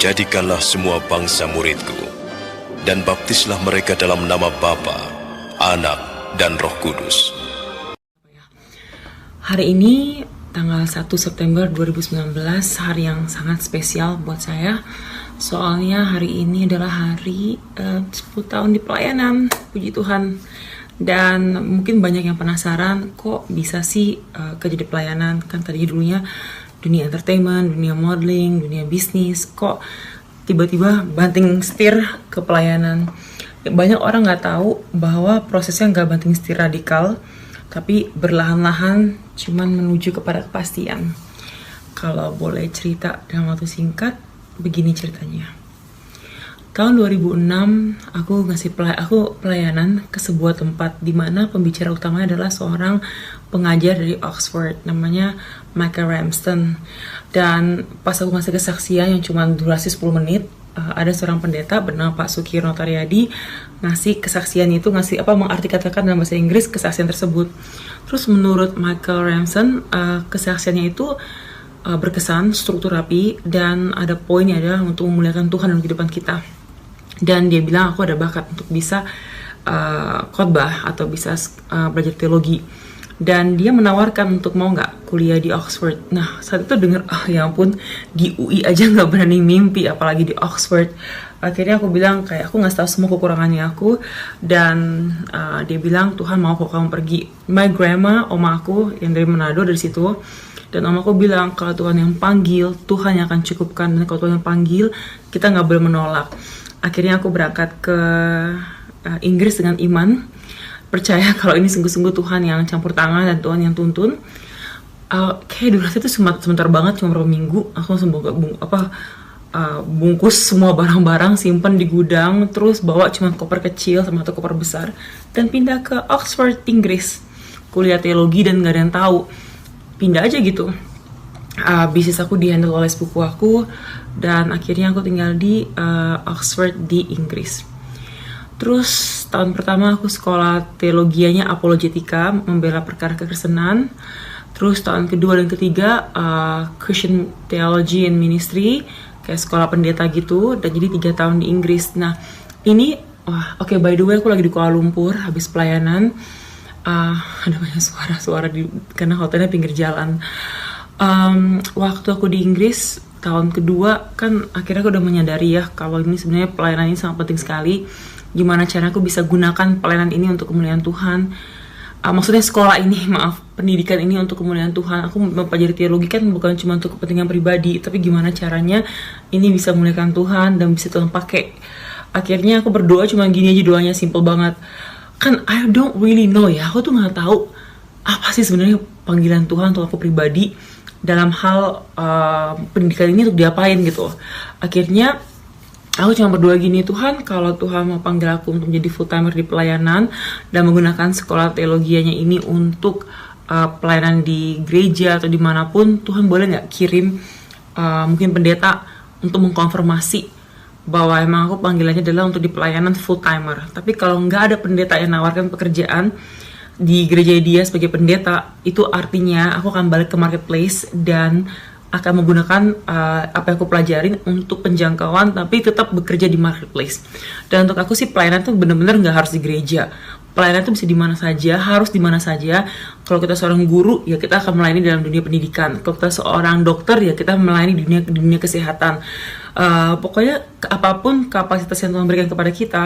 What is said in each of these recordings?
Jadikanlah semua bangsa muridku, dan baptislah mereka dalam nama Bapa, Anak, dan Roh Kudus. Hari ini tanggal 1 September 2019, hari yang sangat spesial buat saya. Soalnya hari ini adalah hari 10 tahun di pelayanan, puji Tuhan. Dan mungkin banyak yang penasaran, kok bisa sih kerja di pelayanan? Kan tadinya dulunya dunia entertainment, dunia modeling, dunia bisnis, kok tiba-tiba banting setir ke pelayanan. Banyak orang gak tahu bahwa prosesnya gak banting setir radikal, tapi berlahan-lahan cuman menuju kepada kepastian. Kalau boleh cerita dalam waktu singkat, begini ceritanya. Tahun 2006, aku pelayanan ke sebuah tempat di mana pembicara utamanya adalah seorang pengajar dari Oxford, namanya Michael Ramsden. Dan pas aku ngasih kesaksian yang cuma durasi 10 menit, ada seorang pendeta bernama Pak Sukirno Taryadi ngasih kesaksian itu, mengartikulkan dalam bahasa Inggris kesaksian tersebut. Terus menurut Michael Ramsden, kesaksiannya itu berkesan, struktur rapi, dan ada poinnya adalah untuk memuliakan Tuhan dalam kehidupan kita. Dan dia bilang aku ada bakat untuk bisa khotbah atau bisa belajar teologi. Dan dia menawarkan untuk mau nggak kuliah di Oxford. Nah saat itu denger, ya ampun, di UI aja nggak berani mimpi, apalagi di Oxford. Akhirnya aku bilang kayak aku nggak tahu semua kekurangannya aku. Dan dia bilang Tuhan mau kok kamu pergi. My grandma, oma aku yang dari Manado dari situ. Dan om aku bilang kalau Tuhan yang panggil, Tuhan yang akan cukupkan. Dan kalau Tuhan yang panggil, kita nggak boleh menolak. Akhirnya aku berangkat ke Inggris dengan iman, percaya kalau ini sungguh-sungguh Tuhan yang campur tangan dan Tuhan yang tuntun. Kayak durasi itu sebentar banget, cuma beberapa minggu. Aku langsung bungkus semua barang-barang, simpen di gudang, terus bawa cuma koper kecil sama satu koper besar, dan pindah ke Oxford, Inggris. Kuliah teologi dan gak ada yang tahu. Pindah aja gitu. Bisnis aku dihandle oleh sepupu aku, dan akhirnya aku tinggal di Oxford di Inggris. Terus tahun pertama aku sekolah teologianya apologetika, membela perkara kekristenan. Terus tahun kedua dan ketiga Christian Theology and Ministry, kayak sekolah pendeta gitu, dan jadi 3 tahun di Inggris. Nah ini by the way, aku lagi di Kuala Lumpur habis pelayanan. Ada banyak suara-suara karena hotelnya pinggir jalan. Waktu aku di Inggris tahun kedua, kan akhirnya aku udah menyadari ya kalau ini sebenarnya pelayanan ini sangat penting sekali. Gimana cara aku bisa gunakan pelayanan ini untuk kemuliaan Tuhan. Maksudnya sekolah ini, pendidikan ini untuk kemuliaan Tuhan. Aku mempelajari teologi kan bukan cuma untuk kepentingan pribadi, tapi gimana caranya ini bisa memuliakan Tuhan dan bisa Tuhan pakai. Akhirnya aku berdoa cuma gini aja, doanya simple banget. Kan I don't really know ya, aku tuh nggak tahu apa sih sebenarnya panggilan Tuhan untuk aku pribadi dalam hal pendidikan ini untuk diapain gitu. Akhirnya aku cuma berdoa gini, Tuhan kalau Tuhan mau panggil aku untuk menjadi full timer di pelayanan dan menggunakan sekolah teologianya ini untuk pelayanan di gereja atau dimanapun, Tuhan boleh nggak kirim mungkin pendeta untuk mengkonfirmasi bahwa emang aku panggilannya adalah untuk di pelayanan full timer. Tapi kalau nggak ada pendeta yang nawarkan pekerjaan di gereja dia sebagai pendeta, itu artinya aku akan balik ke marketplace dan akan menggunakan apa yang aku pelajarin untuk penjangkauan, tapi tetap bekerja di marketplace. Dan untuk aku sih pelayanan tuh bener-bener nggak harus di gereja. Pelayanan tuh bisa di mana saja, harus di mana saja. Kalau kita seorang guru, ya kita akan melayani dalam dunia pendidikan. Kalau kita seorang dokter, ya kita melayani di dunia kesehatan. Pokoknya apapun kapasitas yang Tuhan berikan kepada kita,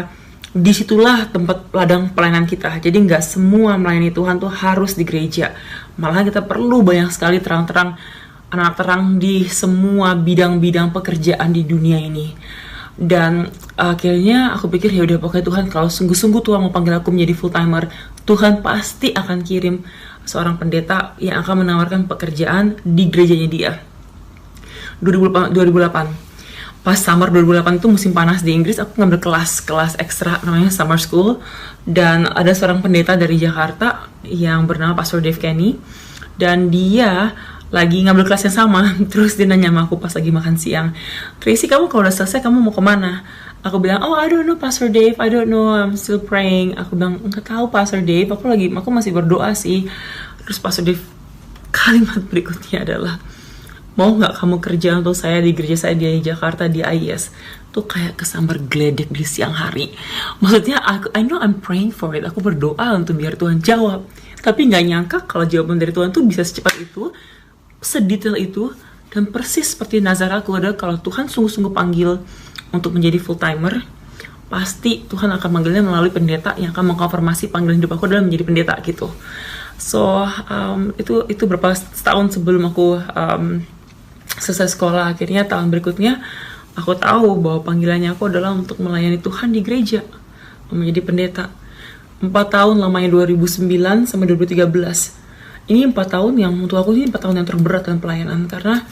disitulah tempat ladang pelayanan kita. Jadi nggak semua melayani Tuhan tuh harus di gereja. Malah kita perlu banyak sekali terang-terang anak terang di semua bidang-bidang pekerjaan di dunia ini. Dan akhirnya aku pikir ya udah, pokoknya Tuhan kalau sungguh-sungguh Tuhan mau panggil aku menjadi full timer, Tuhan pasti akan kirim seorang pendeta yang akan menawarkan pekerjaan di gerejanya dia. 2008 pas summer 2008 itu musim panas di Inggris, aku ngambil kelas ekstra namanya summer school, dan ada seorang pendeta dari Jakarta yang bernama Pastor Dave Kenny, dan dia lagi ngambil kelas yang sama. Terus dia nanya sama aku pas lagi makan siang, Tracy kamu kalau udah selesai kamu mau kemana? Aku bilang, I don't know Pastor Dave, I don't know, I'm still praying. Aku bilang, enggak tahu Pastor Dave, aku masih berdoa sih. Terus Pastor Dave kalimat berikutnya adalah, mau nggak kamu kerja untuk saya di gereja saya di Jakarta di IES. Tuh kayak kesambar geledek di siang hari. Maksudnya I know I'm praying for it, aku berdoa untuk biar Tuhan jawab, tapi nggak nyangka kalau jawaban dari Tuhan tuh bisa secepat itu, sedetail itu, dan persis seperti nazar aku adalah kalau Tuhan sungguh-sungguh panggil untuk menjadi full timer, pasti Tuhan akan manggilnya melalui pendeta yang akan mengkonfirmasi panggilan hidup aku adalah menjadi pendeta gitu. So itu berapa setahun sebelum aku selesai sekolah, akhirnya tahun berikutnya aku tahu bahwa panggilannya aku adalah untuk melayani Tuhan di gereja, menjadi pendeta. 4 tahun lamanya 2009 sampai 2013. Ini 4 tahun yang untuk aku ini 4 tahun yang terberat dalam pelayanan, karena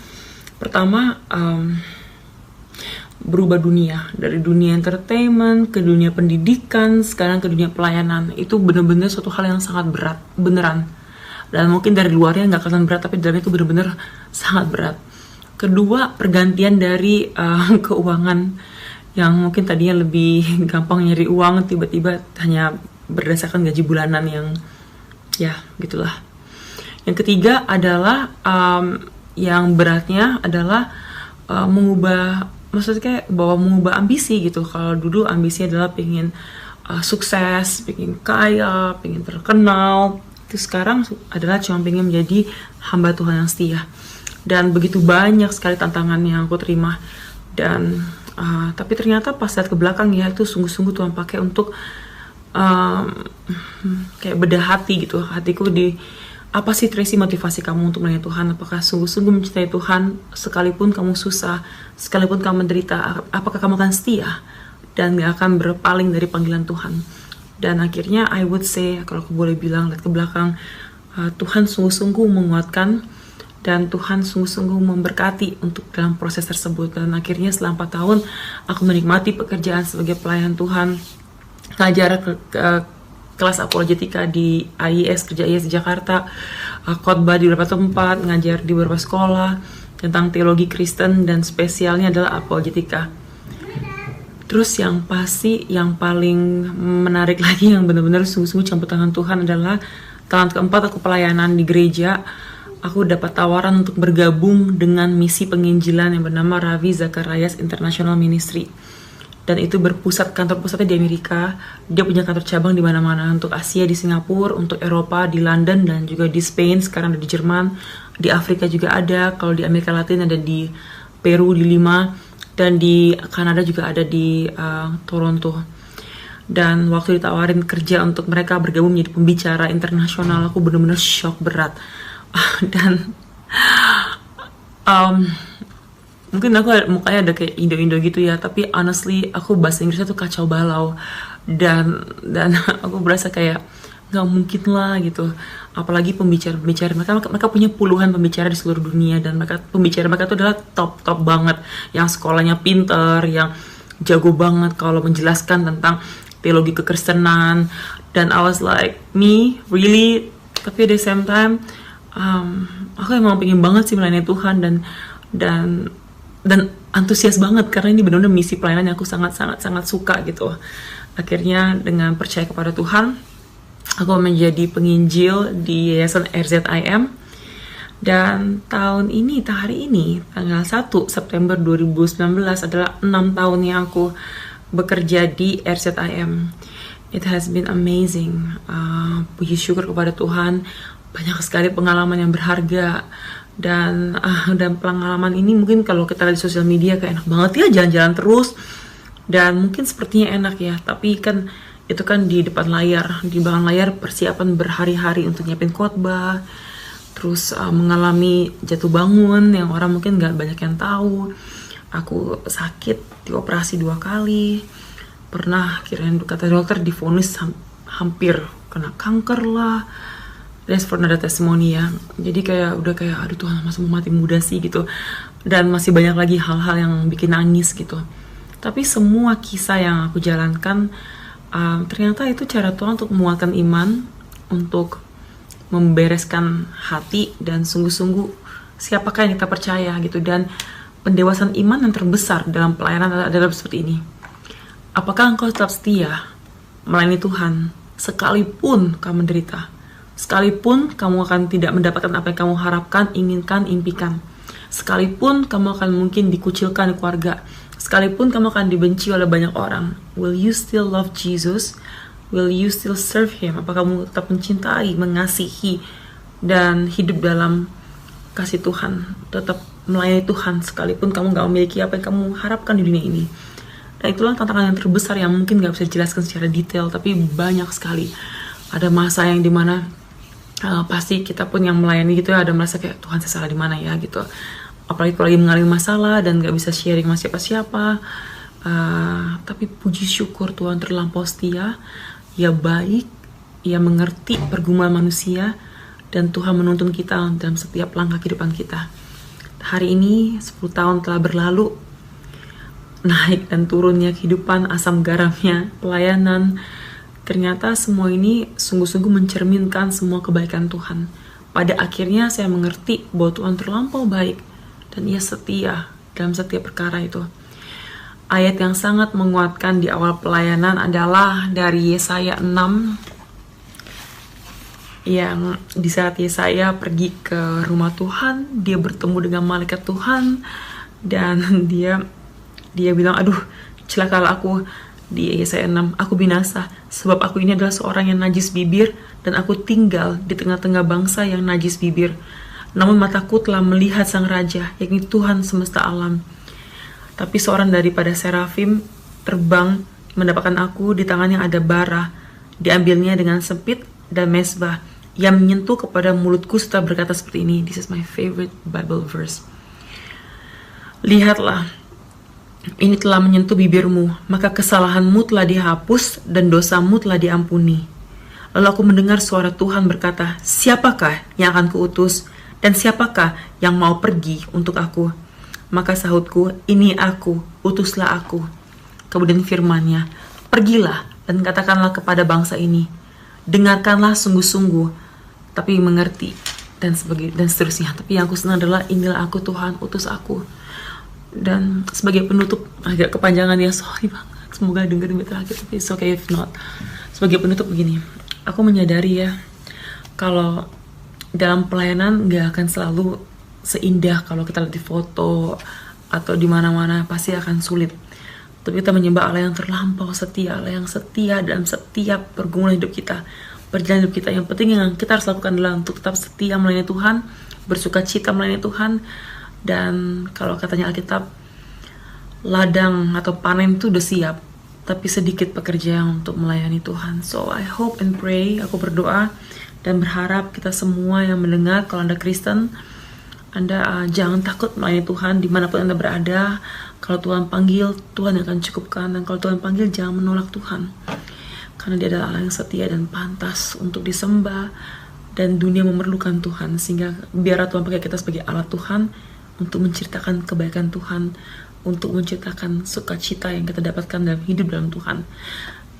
pertama berubah dunia, dari dunia entertainment ke dunia pendidikan, sekarang ke dunia pelayanan. Itu benar-benar suatu hal yang sangat berat, beneran. Dan mungkin dari luarnya nggak kelihatan berat, tapi dalamnya itu benar-benar sangat berat. Kedua, pergantian dari keuangan yang mungkin tadinya lebih gampang nyari uang, tiba-tiba hanya berdasarkan gaji bulanan yang ya gitulah. Yang ketiga adalah yang beratnya adalah mengubah, maksudnya kayak mengubah ambisi gitu. Kalau dulu ambisi adalah pengen sukses, pengen kaya, pengen terkenal, itu sekarang adalah cuma pengen menjadi hamba Tuhan yang setia. Dan begitu banyak sekali tantangan yang aku terima. Dan tapi ternyata pas lihat ke belakang ya, itu sungguh-sungguh Tuhan pakai untuk kayak bedah hati gitu. Hatiku di apa sih Tracy motivasi kamu untuk melayani Tuhan? Apakah sungguh-sungguh mencintai Tuhan sekalipun kamu susah, sekalipun kamu menderita? Apakah kamu akan setia dan gak akan berpaling dari panggilan Tuhan? Dan akhirnya I would say, kalau aku boleh bilang, lihat ke belakang, Tuhan sungguh-sungguh menguatkan dan Tuhan sungguh-sungguh memberkati untuk dalam proses tersebut. Dan akhirnya setelah 4 tahun aku menikmati pekerjaan sebagai pelayan Tuhan, ngajar kelas apologetika di IES, kerja IES di Jakarta, khotbah di beberapa tempat, ngajar di beberapa sekolah tentang teologi Kristen, dan spesialnya adalah apologetika. Terus yang pasti, yang paling menarik lagi, yang benar-benar sungguh-sungguh campur tangan Tuhan adalah tahun keempat aku pelayanan di gereja. Aku dapat tawaran untuk bergabung dengan misi penginjilan yang bernama Ravi Zacharias International Ministry. Dan itu kantor pusatnya di Amerika. Dia punya kantor cabang di mana-mana, untuk Asia di Singapura, untuk Eropa di London, dan juga di Spain, sekarang ada di Jerman, di Afrika juga ada, kalau di Amerika Latin ada di Peru di Lima, dan di Kanada juga ada di Toronto. Dan waktu ditawarin kerja untuk mereka bergabung menjadi pembicara internasional, aku benar-benar shock berat. Dan mungkin aku mukanya ada kayak Indo-Indo gitu ya, tapi honestly aku bahasa Inggrisnya tuh kacau balau, dan aku berasa kayak nggak mungkin lah gitu. Apalagi pembicara mereka punya puluhan pembicara di seluruh dunia, dan pembicara mereka tuh adalah top banget, yang sekolahnya pinter, yang jago banget kalau menjelaskan tentang teologi kekristenan. Dan I was like, me really, tapi at the same time aku emang pengen banget sih melayani Tuhan, dan antusias banget, karena ini benar-benar misi pelayanan yang aku sangat suka gitu. Akhirnya dengan percaya kepada Tuhan, aku menjadi penginjil di Yayasan RZIM. Dan hari ini tanggal 1 September 2019 adalah 6 tahun yang aku bekerja di RZIM. It has been amazing. Puji syukur kepada Tuhan, banyak sekali pengalaman yang berharga. Dan pengalaman ini mungkin kalau kita lihat di sosial media kayak enak banget ya, jalan-jalan terus, dan mungkin sepertinya enak ya, tapi kan itu kan di depan layar. Di belakang layar persiapan berhari-hari untuk nyiapin khotbah, terus mengalami jatuh bangun yang orang mungkin gak banyak yang tahu. Aku sakit, dioperasi 2 kali, pernah kirain kata dokter divonis hampir kena kanker lah. That's for another testimony ya. Jadi udah kayak aduh Tuhan, masa mau mati muda sih gitu. Dan masih banyak lagi hal-hal yang bikin nangis gitu. Tapi semua kisah yang aku jalankan, ternyata itu cara Tuhan untuk menguatkan iman, untuk membereskan hati, dan sungguh-sungguh siapakah yang kita percaya gitu. Dan pendewasaan iman yang terbesar dalam pelayanan adalah seperti ini. Apakah engkau tetap setia melayani Tuhan sekalipun kamu menderita? Sekalipun kamu akan tidak mendapatkan apa yang kamu harapkan, inginkan, impikan. Sekalipun kamu akan mungkin dikucilkan di keluarga, sekalipun kamu akan dibenci oleh banyak orang, will you still love Jesus? Will you still serve Him? Apakah kamu tetap mencintai, mengasihi, dan hidup dalam kasih Tuhan, tetap melayani Tuhan sekalipun kamu gak memiliki apa yang kamu harapkan di dunia ini? Dan itulah tantangan yang terbesar yang mungkin gak bisa dijelaskan secara detail, tapi banyak sekali. Ada masa yang dimana pasti kita pun yang melayani gitu ya, ada merasa kayak Tuhan saya salah di mana ya gitu. Apalagi kalau lagi mengalami masalah dan gak bisa sharing sama siapa-siapa. Tapi puji syukur Tuhan terlampau setia, Ia baik, Ia mengerti pergumulan manusia, dan Tuhan menuntun kita dalam setiap langkah kehidupan kita. Hari ini 10 tahun telah berlalu, naik dan turunnya kehidupan, asam garamnya, pelayanan. Ternyata semua ini sungguh-sungguh mencerminkan semua kebaikan Tuhan. Pada akhirnya saya mengerti bahwa Tuhan terlampau baik dan Ia setia dalam setiap perkara itu. Ayat yang sangat menguatkan di awal pelayanan adalah dari Yesaya 6, yang di saat Yesaya pergi ke rumah Tuhan, dia bertemu dengan malaikat Tuhan, dan dia bilang, aduh celakalah aku. Di Yesaya 6, aku binasa sebab aku ini adalah seorang yang najis bibir, dan aku tinggal di tengah-tengah bangsa yang najis bibir. Namun mataku telah melihat sang raja, yakni Tuhan semesta alam. Tapi seorang daripada serafim terbang mendapatkan aku, di tangannya ada bara, diambilnya dengan sempit dan mesbah. Ia menyentuh kepada mulutku serta berkata seperti ini. This is my favorite Bible verse. Lihatlah, ini telah menyentuh bibirmu, maka kesalahanmu telah dihapus dan dosamu telah diampuni. Lalu aku mendengar suara Tuhan berkata, siapakah yang akan kuutus, dan siapakah yang mau pergi untuk aku? Maka sahutku, ini aku, utuslah aku. Kemudian firman-Nya, pergilah dan katakanlah kepada bangsa ini, dengarkanlah sungguh-sungguh, tapi mengerti, dan seterusnya. Tapi yang aku senang adalah, inilah aku Tuhan, utus aku. Dan sebagai penutup, agak kepanjangan ya, sorry banget, semoga dengerin terakhir, tapi it's okay if not. Sebagai penutup begini, aku menyadari ya, kalau dalam pelayanan gak akan selalu seindah kalau kita lihat di foto atau di mana-mana, pasti akan sulit. Tapi kita menyembah Allah yang terlampau setia, Allah yang setia dalam setiap pergumulan hidup kita, perjalanan hidup kita. Yang penting yang kita harus lakukan adalah untuk tetap setia melayani Tuhan, bersuka cita melayani Tuhan. Dan kalau katanya Alkitab, ladang atau panen itu udah siap, tapi sedikit pekerjaan untuk melayani Tuhan. So I hope and pray, aku berdoa dan berharap kita semua yang mendengar, kalau Anda Kristen, Anda jangan takut melayani Tuhan dimanapun Anda berada. Kalau Tuhan panggil, Tuhan akan cukupkan. Dan kalau Tuhan panggil, jangan menolak Tuhan, karena Dia adalah Allah yang setia dan pantas untuk disembah. Dan dunia memerlukan Tuhan, sehingga biarlah Tuhan pakai kita sebagai alat Tuhan untuk menceritakan kebaikan Tuhan, untuk menceritakan sukacita yang kita dapatkan dalam hidup dalam Tuhan.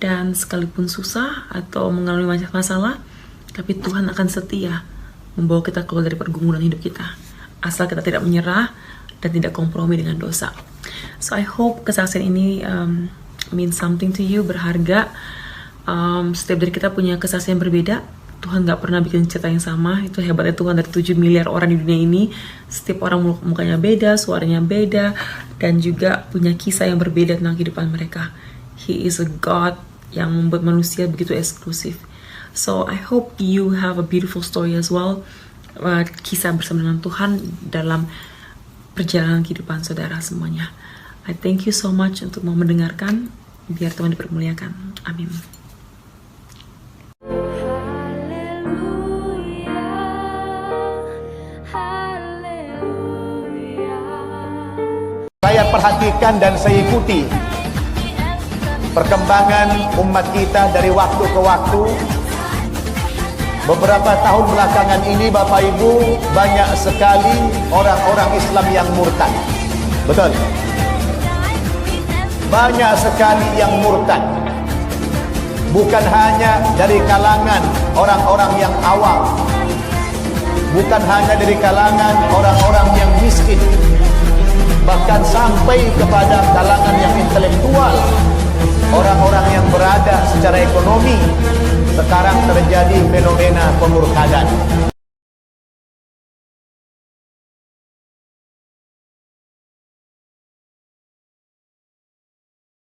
Dan sekalipun susah atau mengalami banyak masalah, tapi Tuhan akan setia membawa kita keluar dari pergumulan hidup kita, asal kita tidak menyerah dan tidak kompromi dengan dosa. So I hope kesaksian ini means something to you, berharga. Setiap dari kita punya kesaksian berbeda. Tuhan gak pernah bikin cerita yang sama. Itu hebatnya Tuhan, dari 7 miliar orang di dunia ini, setiap orang mukanya beda, suaranya beda, dan juga punya kisah yang berbeda tentang kehidupan mereka. He is a God yang membuat manusia begitu eksklusif. So I hope you have a beautiful story as well, kisah bersama dengan Tuhan dalam perjalanan kehidupan saudara semuanya. I thank you so much untuk mau mendengarkan. Biar Tuhan dipermuliakan. Amin. Saya perhatikan dan saya ikuti perkembangan umat kita dari waktu ke waktu. Beberapa tahun belakangan ini, Bapak Ibu, banyak sekali orang-orang Islam yang murtad. Betul. Banyak sekali yang murtad. Bukan hanya dari kalangan orang-orang yang awam, bukan hanya dari kalangan orang-orang yang miskin, bahkan sampai kepada kalangan yang intelektual, orang-orang yang berada secara ekonomi. Sekarang terjadi fenomena pemurtadan.